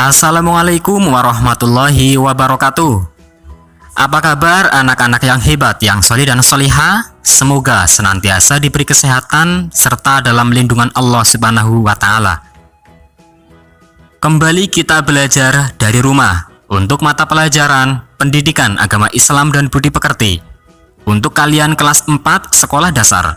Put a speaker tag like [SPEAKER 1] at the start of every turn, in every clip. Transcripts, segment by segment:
[SPEAKER 1] Assalamualaikum warahmatullahi wabarakatuh. Apa kabar anak-anak yang hebat, yang solih dan solihah? Semoga senantiasa diberi kesehatan serta dalam lindungan Allah Subhanahu wa Ta'ala. Kembali kita belajar dari rumah untuk mata pelajaran Pendidikan Agama Islam dan Budi Pekerti untuk kalian kelas 4 sekolah dasar.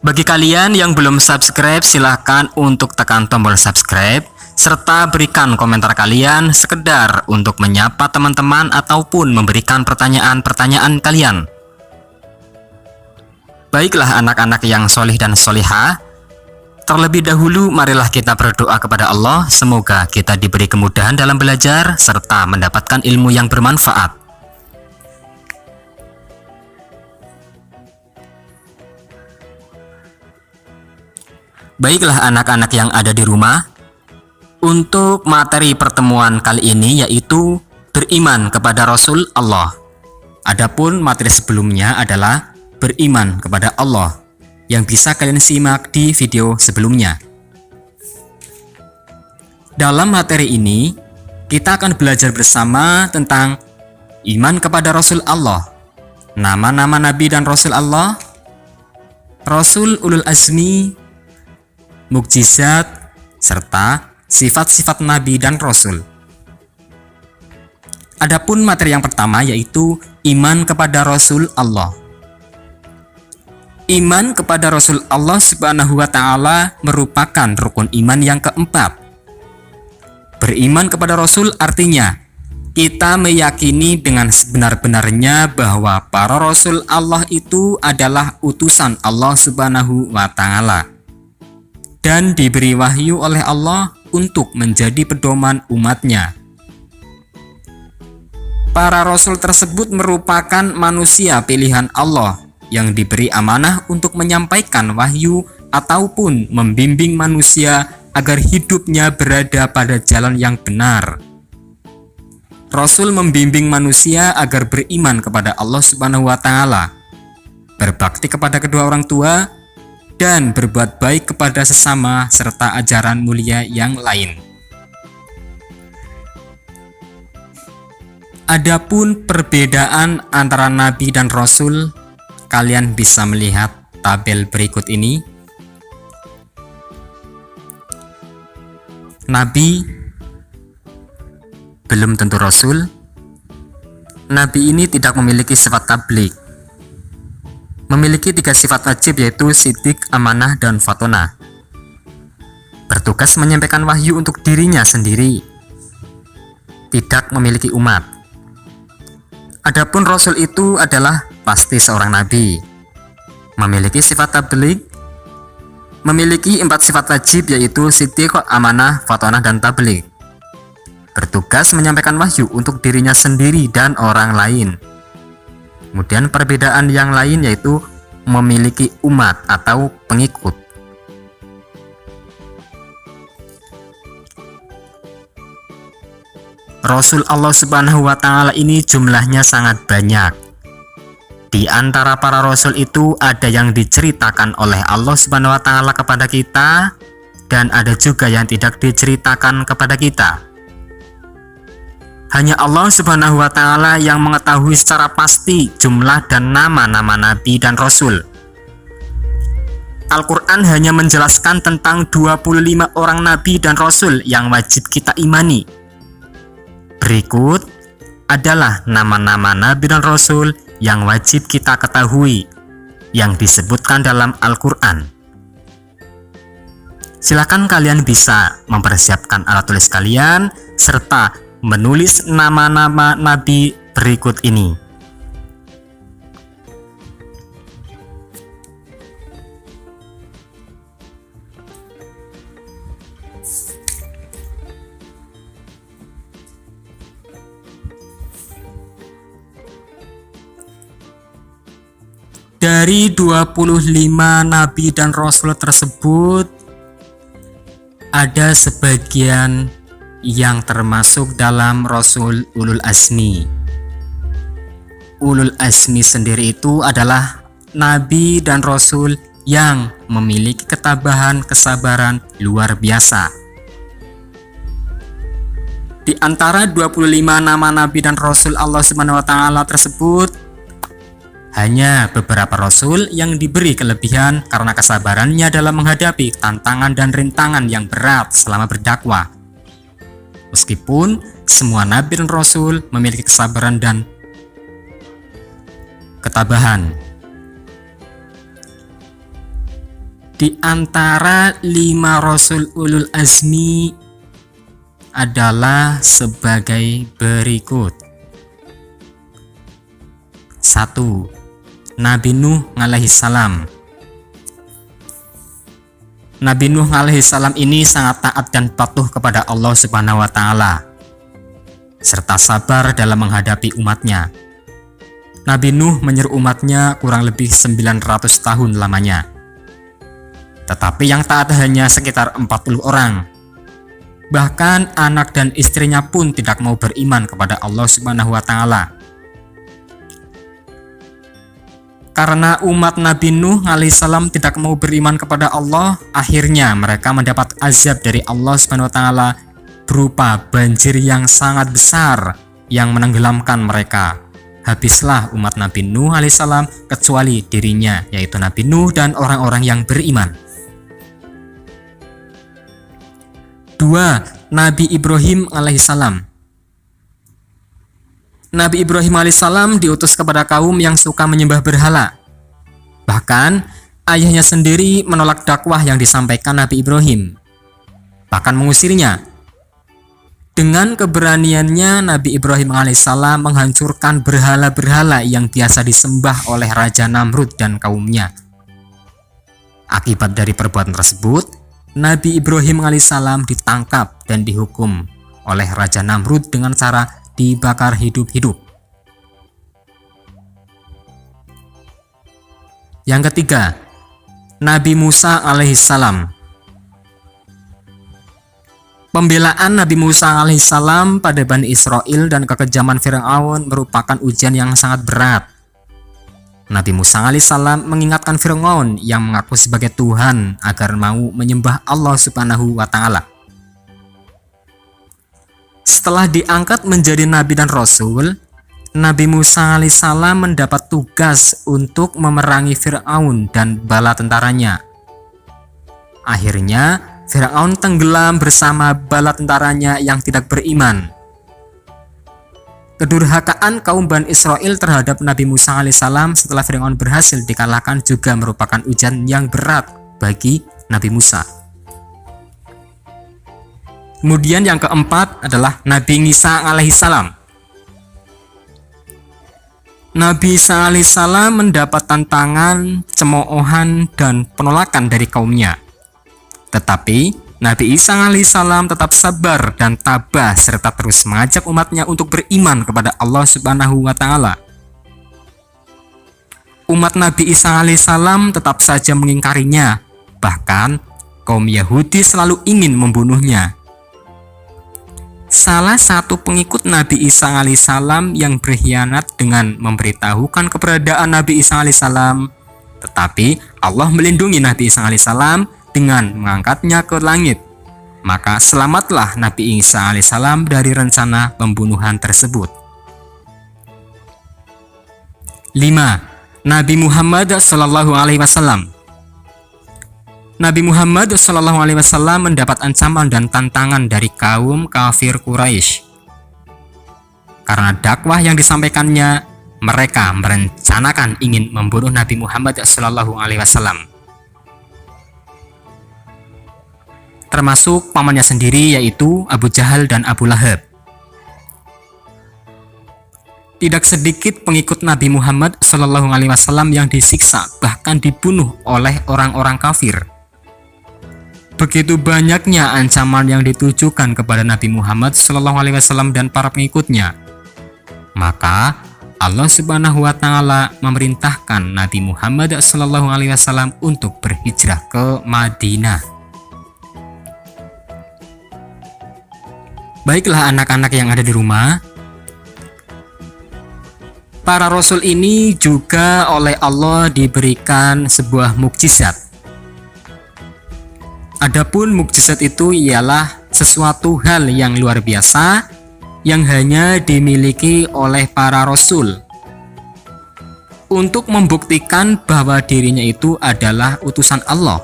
[SPEAKER 1] Bagi kalian yang belum subscribe, silahkan untuk tekan tombol subscribe serta berikan komentar kalian sekedar untuk menyapa teman-teman ataupun memberikan pertanyaan-pertanyaan kalian. Baiklah anak-anak yang solih dan solihah, terlebih dahulu marilah kita berdoa kepada Allah, semoga kita diberi kemudahan dalam belajar serta mendapatkan ilmu yang bermanfaat. Baiklah anak-anak yang ada di rumah, untuk materi pertemuan kali ini yaitu beriman kepada Rasul Allah. Adapun materi sebelumnya adalah beriman kepada Allah yang bisa kalian simak di video sebelumnya. Dalam materi ini kita akan belajar bersama tentang iman kepada Rasul Allah, nama-nama Nabi dan Rasul Allah, Rasul Ulul Azmi, mukjizat, serta sifat-sifat Nabi dan Rasul. Adapun materi yang pertama yaitu iman kepada Rasul Allah. Iman kepada Rasul Allah Subhanahu wa Ta'ala merupakan rukun iman yang keempat. Beriman kepada Rasul artinya kita meyakini dengan sebenar-benarnya bahwa para Rasul Allah itu adalah utusan Allah Subhanahu wa Ta'ala dan diberi wahyu oleh Allah untuk menjadi pedoman umatnya. Para rasul tersebut merupakan manusia pilihan Allah yang diberi amanah untuk menyampaikan wahyu ataupun membimbing manusia agar hidupnya berada pada jalan yang benar. Rasul membimbing manusia agar beriman kepada Allah Subhanahu wa Ta'ala, berbakti kepada kedua orang tua, dan berbuat baik kepada sesama serta ajaran mulia yang lain. Adapun perbedaan antara Nabi dan Rasul, kalian bisa melihat tabel berikut ini. Nabi belum tentu Rasul. Nabi ini tidak memiliki sifat tabligh. Memiliki 3 sifat wajib yaitu siddiq, amanah, dan fatonah. Bertugas menyampaikan wahyu untuk dirinya sendiri. Tidak memiliki umat. Adapun Rasul itu adalah pasti seorang nabi. Memiliki sifat tabligh. Memiliki 4 sifat wajib yaitu siddiq, amanah, fatonah, dan tabligh. Bertugas menyampaikan wahyu untuk dirinya sendiri dan orang lain. Kemudian perbedaan yang lain yaitu memiliki umat atau pengikut. Rasul Allah Subhanahu wa Ta'ala ini jumlahnya sangat banyak. Di antara para rasul itu ada yang diceritakan oleh Allah Subhanahu wa Ta'ala kepada kita, dan ada juga yang tidak diceritakan kepada kita. Hanya Allah Subhanahu wa Ta'ala yang mengetahui secara pasti jumlah dan nama-nama Nabi dan Rasul. Al-Quran hanya menjelaskan tentang 25 orang Nabi dan Rasul yang wajib kita imani. Berikut adalah nama-nama Nabi dan Rasul yang wajib kita ketahui yang disebutkan dalam Al-Quran. Silakan kalian bisa mempersiapkan alat tulis kalian serta menulis nama-nama Nabi berikut ini. Dari 25 Nabi dan Rasul tersebut, ada sebagian yang termasuk dalam Rasul Ulul Azmi. Ulul Azmi sendiri itu adalah Nabi dan Rasul yang memiliki ketabahan, kesabaran luar biasa. Di antara 25 nama nabi dan rasul Allah Subhanahu wa taala tersebut, hanya beberapa rasul yang diberi kelebihan karena kesabarannya dalam menghadapi tantangan dan rintangan yang berat selama berdakwah. Meskipun semua nabi dan rasul memiliki kesabaran dan ketabahan. Di antara 5 rasul ulul azmi adalah sebagai berikut. 1. Nabi Nuh alaihi salam. Nabi Nuh alaihi salam ini sangat taat dan patuh kepada Allah Subhanahu wa taala serta sabar dalam menghadapi umatnya. Nabi Nuh menyeru umatnya kurang lebih 900 tahun lamanya. Tetapi yang taat hanya sekitar 40 orang. Bahkan anak dan istrinya pun tidak mau beriman kepada Allah Subhanahu wa taala. Karena umat Nabi Nuh alaihissalam tidak mau beriman kepada Allah, akhirnya mereka mendapat azab dari Allah Subhanahu wa taala berupa banjir yang sangat besar yang menenggelamkan mereka. Habislah umat Nabi Nuh alaihissalam kecuali dirinya, yaitu Nabi Nuh dan orang-orang yang beriman. 2. Nabi Ibrahim alaihissalam. Nabi Ibrahim alaihissalam diutus kepada kaum yang suka menyembah berhala. Bahkan ayahnya sendiri menolak dakwah yang disampaikan Nabi Ibrahim, bahkan mengusirnya. Dengan keberaniannya Nabi Ibrahim alaihissalam menghancurkan berhala-berhala yang biasa disembah oleh Raja Namrud dan kaumnya. Akibat dari perbuatan tersebut, Nabi Ibrahim alaihissalam ditangkap dan dihukum oleh Raja Namrud dengan cara dibakar hidup-hidup. Yang ketiga, Nabi Musa alaihissalam. Pembelaan Nabi Musa alaihissalam pada Bani Israel dan kekejaman Fir'aun merupakan ujian yang sangat berat. Nabi Musa alaihissalam mengingatkan Fir'aun yang mengaku sebagai Tuhan agar mau menyembah Allah Subhanahu wa taala. Setelah diangkat menjadi nabi dan rasul, Nabi Musa alaihissalam mendapat tugas untuk memerangi Fir'aun dan bala tentaranya. Akhirnya Fir'aun tenggelam bersama bala tentaranya yang tidak beriman. Kedurhakaan kaum Bani Israel terhadap Nabi Musa alaihissalam setelah Fir'aun berhasil dikalahkan juga merupakan ujian yang berat bagi Nabi Musa. Kemudian yang keempat adalah Nabi Isa alaihissalam. Nabi Isa alaihissalam mendapat tantangan, cemoohan, dan penolakan dari kaumnya. Tetapi Nabi Isa alaihissalam tetap sabar dan tabah serta terus mengajak umatnya untuk beriman kepada Allah Subhanahu wa taala. Umat Nabi Isa alaihissalam tetap saja mengingkarinya, bahkan kaum Yahudi selalu ingin membunuhnya. Salah satu pengikut Nabi Isa alaihissalam yang berkhianat dengan memberitahukan keberadaan Nabi Isa alaihissalam, tetapi Allah melindungi Nabi Isa alaihissalam dengan mengangkatnya ke langit. Maka selamatlah Nabi Isa alaihissalam dari rencana pembunuhan tersebut. 5. Nabi Muhammad sallallahu alaihi wasallam. Nabi Muhammad sallallahu alaihi wasallam mendapat ancaman dan tantangan dari kaum kafir Quraisy. Karena dakwah yang disampaikannya, mereka merencanakan ingin membunuh Nabi Muhammad sallallahu alaihi wasallam. Termasuk pamannya sendiri, yaitu Abu Jahal dan Abu Lahab. Tidak sedikit pengikut Nabi Muhammad Shallallahu Alaihi Wasallam yang disiksa, bahkan dibunuh oleh orang-orang kafir. Begitu banyaknya ancaman yang ditujukan kepada Nabi Muhammad Shallallahu Alaihi Wasallam dan para pengikutnya. Maka Allah Subhanahu Wa Taala memerintahkan Nabi Muhammad Shallallahu Alaihi Wasallam untuk berhijrah ke Madinah. Baiklah anak-anak yang ada di rumah, para rasul ini juga oleh Allah diberikan sebuah mukjizat. Adapun mukjizat itu ialah sesuatu hal yang luar biasa yang hanya dimiliki oleh para rasul untuk membuktikan bahwa dirinya itu adalah utusan Allah.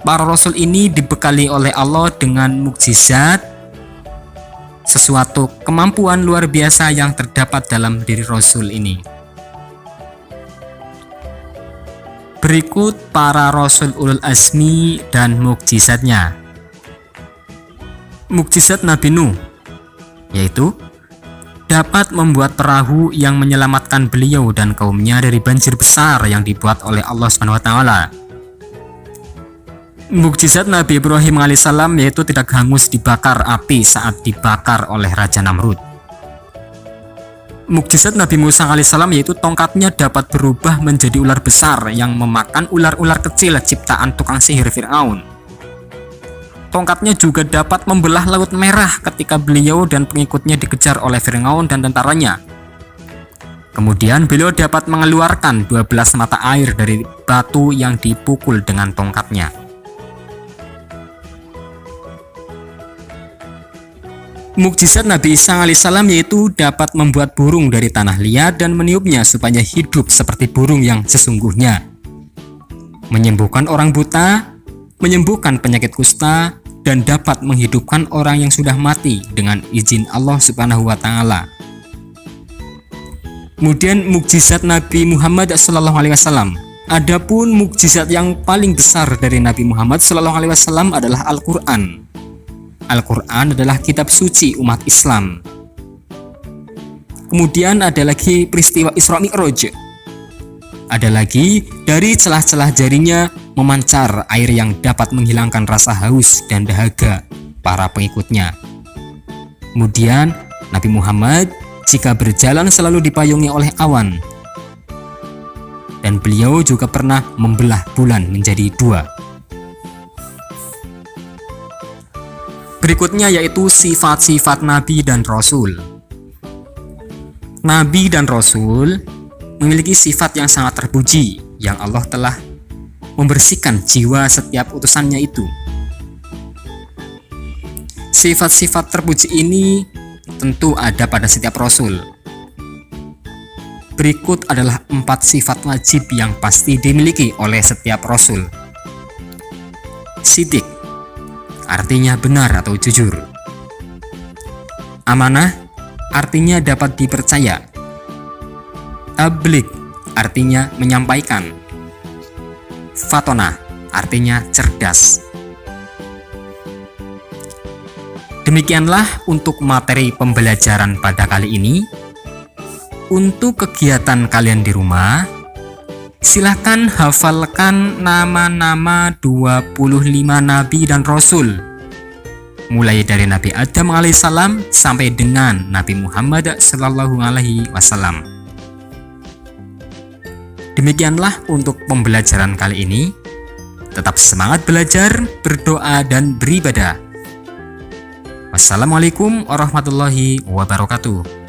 [SPEAKER 1] Para rasul ini dibekali oleh Allah dengan mukjizat, sesuatu kemampuan luar biasa yang terdapat dalam diri rasul ini. Berikut para rasul ulul azmi dan mukjizatnya. Mukjizat Nabi Nuh, yaitu dapat membuat perahu yang menyelamatkan beliau dan kaumnya dari banjir besar yang dibuat oleh Allah SWT. Mukjizat Nabi Ibrahim alaihissalam, yaitu tidak hangus dibakar api saat dibakar oleh Raja Namrud. Mukjizat Nabi Musa alaihissalam, yaitu tongkatnya dapat berubah menjadi ular besar yang memakan ular-ular kecil ciptaan tukang sihir Fir'aun. Tongkatnya juga dapat membelah Laut Merah ketika beliau dan pengikutnya dikejar oleh Fir'aun dan tentaranya. Kemudian beliau dapat mengeluarkan 12 mata air dari batu yang dipukul dengan tongkatnya. Mukjizat Nabi Isa alaihissalam, yaitu dapat membuat burung dari tanah liat dan meniupnya supaya hidup seperti burung yang sesungguhnya. Menyembuhkan orang buta, menyembuhkan penyakit kusta, dan dapat menghidupkan orang yang sudah mati dengan izin Allah Subhanahu wa Ta'ala. Kemudian mukjizat Nabi Muhammad SAW. Adapun mukjizat yang paling besar dari Nabi Muhammad SAW adalah Al-Quran. Al-Quran adalah kitab suci umat Islam. Kemudian ada lagi peristiwa Isra Mi'raj. Ada lagi dari celah-celah jarinya memancar air yang dapat menghilangkan rasa haus dan dahaga para pengikutnya. Kemudian Nabi Muhammad jika berjalan selalu dipayungi oleh awan. Dan beliau juga pernah membelah bulan menjadi dua. Berikutnya yaitu sifat-sifat Nabi dan Rasul. Nabi dan Rasul memiliki sifat yang sangat terpuji yang Allah telah membersihkan jiwa setiap utusannya itu. Sifat-sifat terpuji ini tentu ada pada setiap Rasul. Berikut adalah 4 sifat wajib yang pasti dimiliki oleh setiap Rasul. Sidik, artinya benar atau jujur. Amanah, artinya dapat dipercaya. Tabligh, artinya menyampaikan. Fatonah, artinya cerdas. Demikianlah untuk materi pembelajaran pada kali ini. Untuk kegiatan kalian di rumah, silahkan hafalkan nama-nama 25 Nabi dan Rasul, mulai dari Nabi Adam alaihissalam sampai dengan Nabi Muhammad sallallahu alaihi wasallam. Demikianlah untuk pembelajaran kali ini. Tetap semangat belajar, berdoa, dan beribadah. Wassalamualaikum warahmatullahi wabarakatuh.